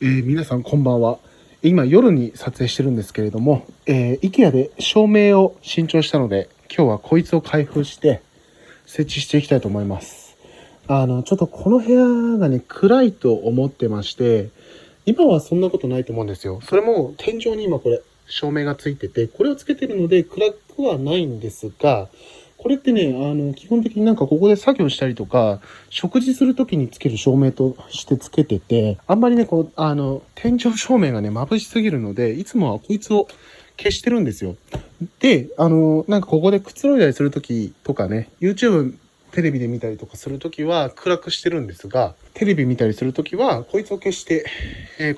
皆さんこんばんは。今夜に撮影してるんですけれども、IKEA で照明を新調したので、今日はこいつを開封して設置していきたいと思います。ちょっとこの部屋がね、暗いと思ってまして、今はそんなことないと思うんですよ。それも天井に今これ照明がついてて、これをつけてるので暗くはないんですが、これってね、基本的になんかここで作業したりとか、食事するときにつける照明としてつけてて、あんまりね、天井照明がね、眩しすぎるので、いつもはこいつを消してるんですよ。で、なんかここでくつろいだりするときとかね、YouTube テレビで見たりとかするときは暗くしてるんですが、テレビ見たりするときはこいつを消して、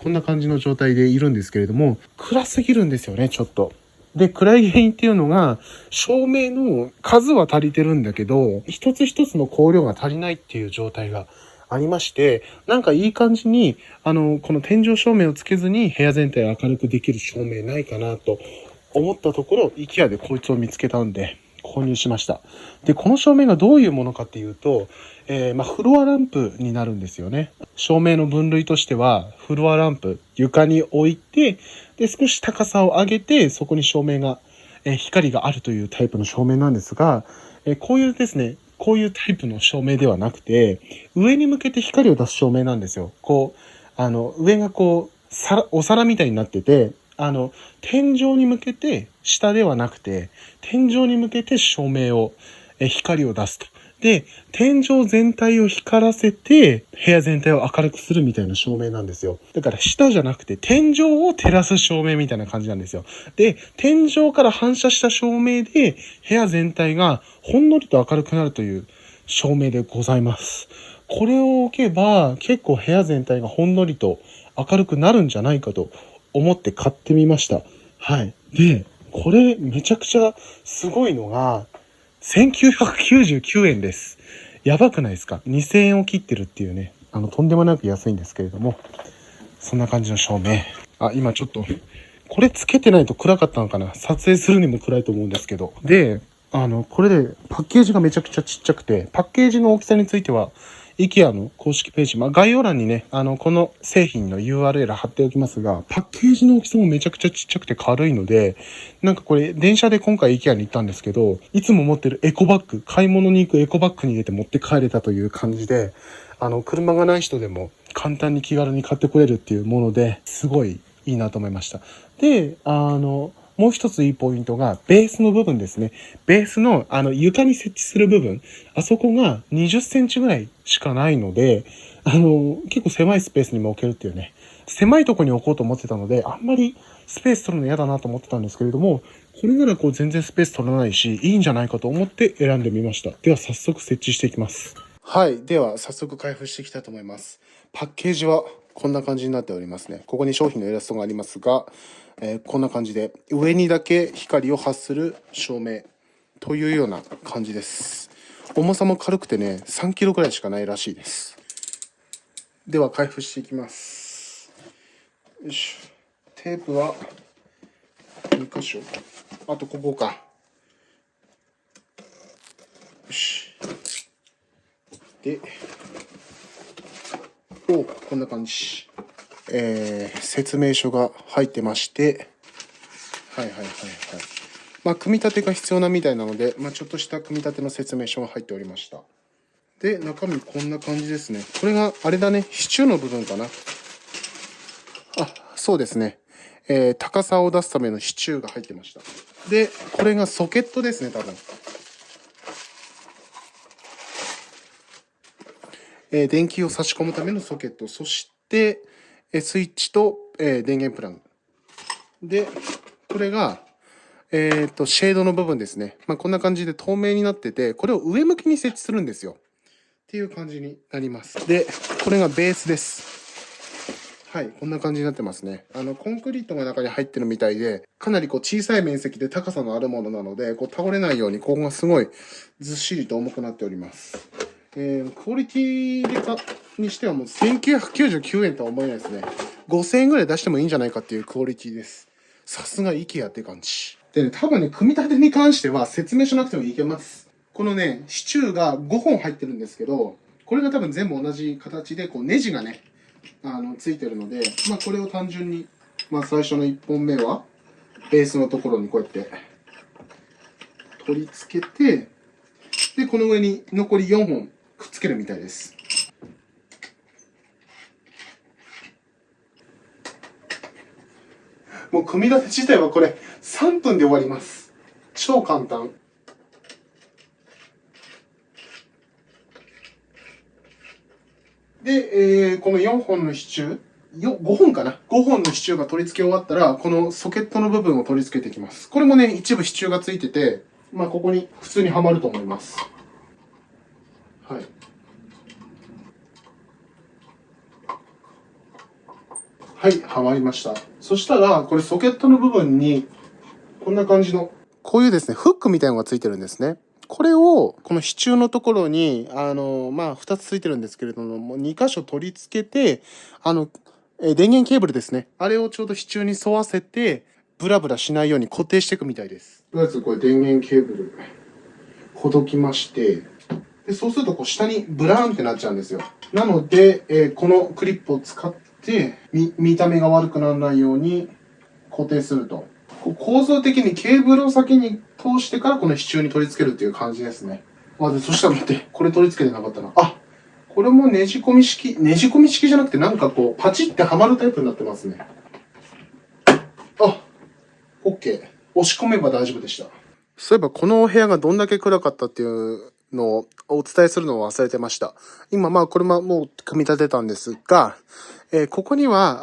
こんな感じの状態でいるんですけれども、暗すぎるんですよね、ちょっと。で、暗い原因っていうのが、照明の数は足りてるんだけど、一つ一つの光量が足りないっていう状態がありまして、なんかいい感じに、この天井照明をつけずに部屋全体を明るくできる照明ないかなと思ったところ、IKEA でこいつを見つけたんで、購入しました。で、この照明がどういうものかっていうと、フロアランプになるんですよね。照明の分類としては、フロアランプ、床に置いて、で、少し高さを上げて、そこに照明が、光があるというタイプの照明なんですが、こういうですね、こういうタイプの照明ではなくて、上に向けて光を出す照明なんですよ。上がお皿みたいになってて、天井に向けて、下ではなくて、天井に向けて照明を、光を出すと。で、天井全体を光らせて、部屋全体を明るくするみたいな照明なんですよ。だから下じゃなくて、天井を照らす照明みたいな感じなんですよ。で、天井から反射した照明で、部屋全体がほんのりと明るくなるという照明でございます。これを置けば、結構部屋全体がほんのりと明るくなるんじゃないかと思って買ってみました。はい。で、これめちゃくちゃすごいのが、1999円です。やばくないですか？ 2000 円を切ってるっていうね。とんでもなく安いんですけれども、そんな感じの照明。今ちょっと、これつけてないと暗かったのかな？撮影するにも暗いと思うんですけど。で、これでパッケージがめちゃくちゃちっちゃくて、パッケージの大きさについては、IKEA の公式ページ、概要欄にね、この製品の URL 貼っておきますが、パッケージの大きさもめちゃくちゃちっちゃくて軽いので、なんかこれ、電車で今回 IKEA に行ったんですけど、いつも持ってるエコバッグ、買い物に行くエコバッグに入れて持って帰れたという感じで、車がない人でも簡単に気軽に買ってこれるっていうもので、すごいいいなと思いました。で、もう一ついいポイントが、ベースの部分ですね。ベースの、床に設置する部分、あそこが20センチぐらいしかないので、結構狭いスペースにも置けるっていうね。狭いところに置こうと思ってたので、あんまりスペース取るの嫌だなと思ってたんですけれども、これなら全然スペース取らないし、いいんじゃないかと思って選んでみました。では早速設置していきます。はい。では早速開封していきたいと思います。パッケージはこんな感じになっておりますね。ここに商品のイラストがありますが、こんな感じで上にだけ光を発する照明というような感じです。重さも軽くてね、3キロくらいしかないらしいです。では開封していきます。よいしょ。テープは2箇所。あとここか。よし。で、こんな感じ。説明書が入ってまして、組み立てが必要なみたいなので、ちょっとした組み立ての説明書が入っておりました。で、中身こんな感じですね。これが、あれだね、支柱の部分かな。そうですね。高さを出すための支柱が入ってました。で、これがソケットですね、多分。電気を差し込むためのソケット。そして、スイッチと、電源プラグ。で、これが、シェードの部分ですね。こんな感じで透明になってて、これを上向きに設置するんですよ。っていう感じになります。で、これがベースです。はい、こんな感じになってますね。コンクリートが中に入ってるみたいで、かなり小さい面積で高さのあるものなので、倒れないように、ここがすごいずっしりと重くなっております。クオリティにしてはもう1999円とは思えないですね。5000円ぐらい出してもいいんじゃないかっていうクオリティです。さすが IKEA って感じ。でね、多分ね、組み立てに関しては説明しなくてもいけます。このね、支柱が5本入ってるんですけど、これが多分全部同じ形で、ネジがね、ついてるので、まあこれを単純に、まあ最初の1本目は、ベースのところにこうやって取り付けて、で、この上に残り4本くっつけるみたいです。もう組み立て自体はこれ3分で終わります。超簡単。で、この4本の支柱、5本かな ?5 本の支柱が取り付け終わったら、このソケットの部分を取り付けていきます。これもね、一部支柱がついてて、まあ、ここに普通にはまると思います。はい。はい、はまりました。そしたら、これソケットの部分に、こんな感じの、こういうですね、フックみたいなのがついてるんですね。これを、この支柱のところに、まあ、2つついてるんですけれども、2箇所取り付けて、電源ケーブルですね。あれをちょうど支柱に沿わせて、ブラブラしないように固定していくみたいです。とりあえずこれ電源ケーブル、ほどきまして、でそうするとこう下にブラーンってなっちゃうんですよ。なので、このクリップを使って、見た目が悪くならないように固定すると。構造的にケーブルを先に通してからこの支柱に取り付けるっていう感じですね。そしたら待って、これ取り付けてなかったな。これもねじ込み式じゃなくてなんかこう、パチってはまるタイプになってますね。OK。押し込めば大丈夫でした。そういえばこのお部屋がどんだけ暗かったっていうのをお伝えするのを忘れてました。今これももう組み立てたんですが、ここには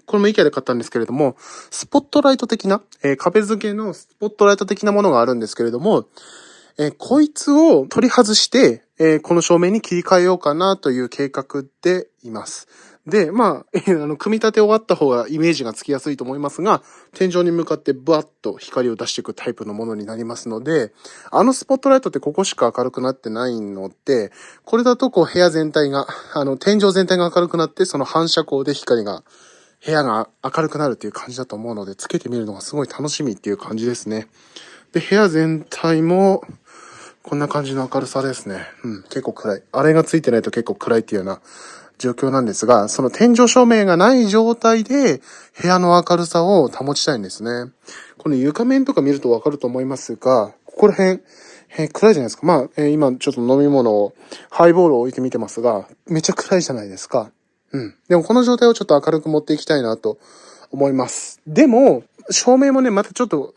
これも IKEA で買ったんですけれども、スポットライト的な、壁付けのスポットライト的なものがあるんですけれども、こいつを取り外して、この照明に切り替えようかなという計画でいます。で、組み立て終わった方がイメージがつきやすいと思いますが、天井に向かってバッと光を出していくタイプのものになりますので、スポットライトってここしか明るくなってないので、これだとこう部屋全体が、天井全体が明るくなって、その反射光で部屋が明るくなるっていう感じだと思うので、つけてみるのがすごい楽しみっていう感じですね。で、部屋全体も、こんな感じの明るさですね。結構暗い。あれがついてないと結構暗いっていうような状況なんですが、その天井照明がない状態で部屋の明るさを保ちたいんですね。この床面とか見るとわかると思いますが、ここら辺、暗いじゃないですか。今ちょっと飲み物を、ハイボールを置いてみてますが、めっちゃ暗いじゃないですか。でもこの状態をちょっと明るく持っていきたいなと思います。でも、照明もね、またちょっと、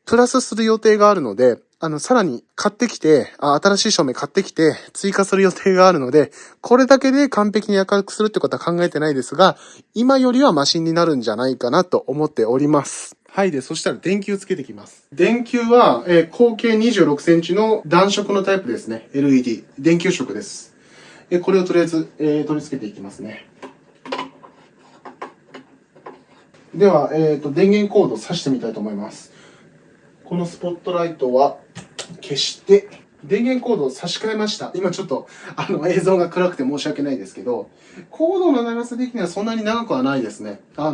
プラスする予定があるので、さらに買ってきて、新しい照明買ってきて、追加する予定があるので、これだけで完璧に明るくするってことは考えてないですが、今よりはマシになるんじゃないかなと思っております。はい。で、そしたら電球つけてきます。電球は、口径26センチの暖色のタイプですね。LED。電球色です。これをとりあえず、取り付けていきますね。では、電源コードを挿してみたいと思います。このスポットライトは消して、電源コードを差し替えました。今ちょっと、映像が暗くて申し訳ないですけど、コードの長さ的にはそんなに長くはないですね。こ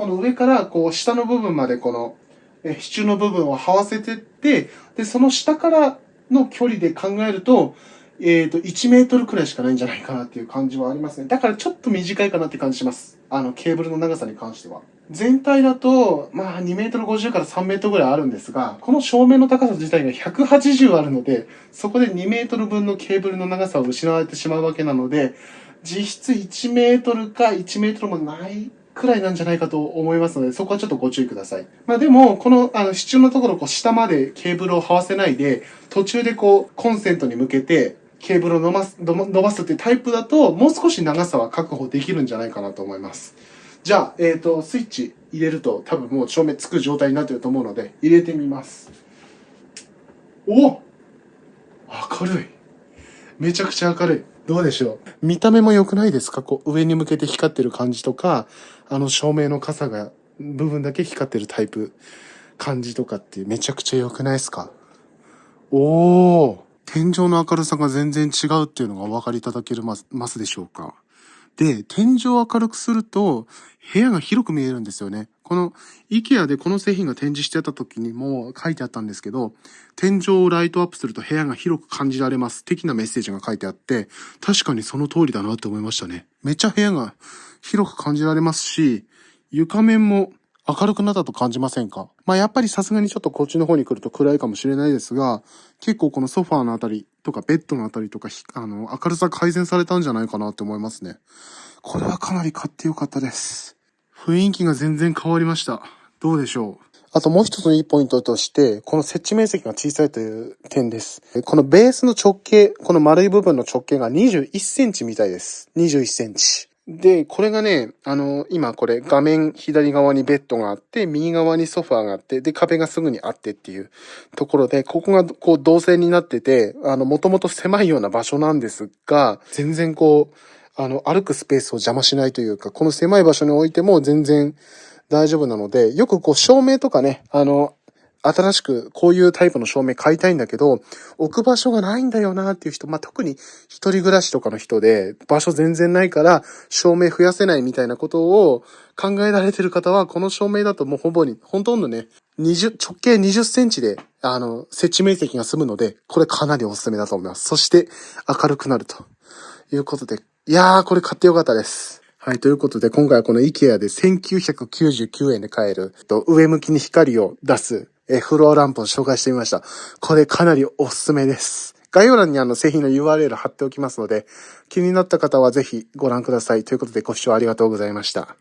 の上から、こう、下の部分までこの、支柱の部分を這わせてって、で、その下からの距離で考えると、1メートルくらいしかないんじゃないかなっていう感じはありますね。だからちょっと短いかなって感じします。ケーブルの長さに関しては。全体だと、2メートル50から3メートルぐらいあるんですが、この照明の高さ自体が180あるので、そこで2メートル分のケーブルの長さを失われてしまうわけなので、実質1メートルか1メートルもないくらいなんじゃないかと思いますので、そこはちょっとご注意ください。でも、この、支柱のところ、下までケーブルを這わせないで、途中でコンセントに向けて、ケーブルを伸ばすっていうタイプだと、もう少し長さは確保できるんじゃないかなと思います。じゃあ、スイッチ入れると多分もう照明つく状態になってると思うので、入れてみます。明るい。めちゃくちゃ明るい。どうでしょう。見た目も良くないですか？上に向けて光ってる感じとか、照明の傘が部分だけ光ってるタイプ、感じとかってめちゃくちゃ良くないですか？天井の明るさが全然違うっていうのがお分かりいただけますでしょうか？で、天井を明るくすると、部屋が広く見えるんですよね。この、IKEA でこの製品が展示してた時にも書いてあったんですけど、天井をライトアップすると部屋が広く感じられます。的なメッセージが書いてあって、確かにその通りだなって思いましたね。めっちゃ部屋が広く感じられますし、床面も明るくなったと感じませんか？まあやっぱりさすがにちょっとこっちの方に来ると暗いかもしれないですが、結構このソファーのあたりとかベッドのあたりとか、明るさ改善されたんじゃないかなって思いますね。これはかなり買ってよかったです。雰囲気が全然変わりました。どうでしょう？あともう一つのいいポイントとして、この設置面積が小さいという点です。このベースの直径、この丸い部分の直径が21センチみたいです。21センチ。で、これがね、今これ画面左側にベッドがあって、右側にソファーがあって、で、壁がすぐにあってっていうところで、ここがこう動線になってて、もともと狭いような場所なんですが、全然こう、歩くスペースを邪魔しないというか、この狭い場所に置いても全然大丈夫なので、よくこう照明とかね、新しくこういうタイプの照明買いたいんだけど、置く場所がないんだよなっていう人、まあ、特に一人暮らしとかの人で、場所全然ないから照明増やせないみたいなことを考えられてる方は、この照明だともうほとんどね、直径20センチで、設置面積が済むので、これかなりおすすめだと思います。そして、明るくなるということで、いやー、これ買ってよかったです。はい、ということで、今回はこの IKEA で1999円で買える、上向きに光を出す、フロアランプを紹介してみました。これかなりおすすめです。概要欄に製品の URL 貼っておきますので、気になった方はぜひご覧ください。ということで、ご視聴ありがとうございました。